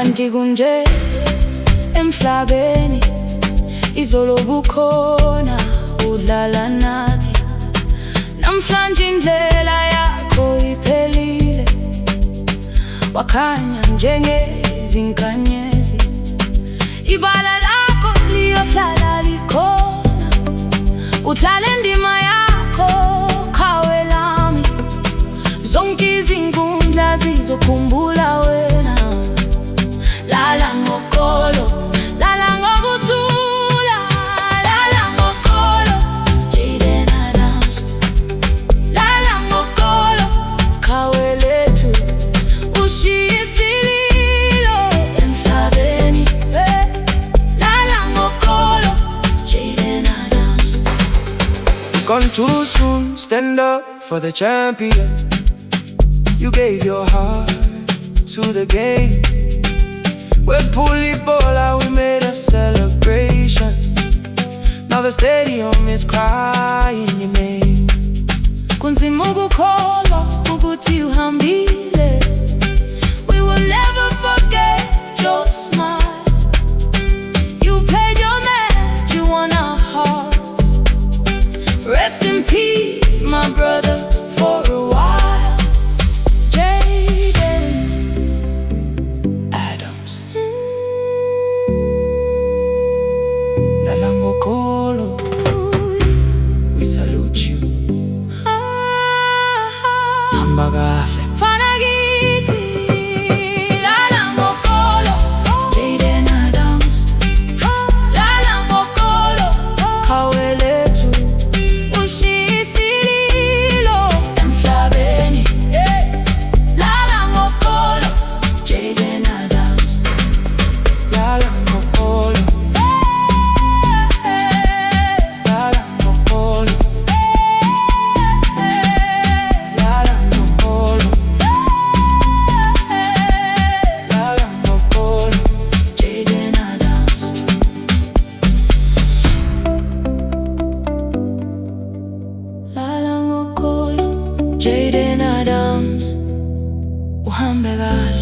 kanti kunje emhlabeni izolo bukhona udlala nathi. Namhlanje indlela yakho iphelile, wakhanya njengezinkanyezi. Ibala lakho liyohlala likhona, udlala indima yakho qhawe lami. Zonke izinkundla zizokhumbula wena. Lala Ngoxolo, lala ngokuthula, lala Ngoxolo, Jayden Adams. Lala Ngoxolo, qhawe lethu, Ushiye isililo emhlabeni. Lala Ngoxolo, Jayden Adams. Gone too soon, stand up for the champion. You gave your heart to the game. We're Bola, we made a celebration. Now the stadium is crying your name. Kunzima ukukholwa ukuthi uhambile. We will never forget your smile. You paid your match, you won our hearts. Rest in peace, my brother, for a while. Jayden Adams. Lala Ngoxolo, we salute you. Hamba kahle. Fana kithi. Lala Ngoxolo, Jayden Adams. Lala Ngoxolo, qhawe lethu, Ushiye isililo emhlabeni. Lala Ngoxolo, Jayden Adams. Lala Ngoxolo, Lala Ngoxolo, Lala Ngoxolo, Lala Ngoxolo, Jayden Adams. Lala Ngoxolo, Jayden Adams. Uhambe kahle.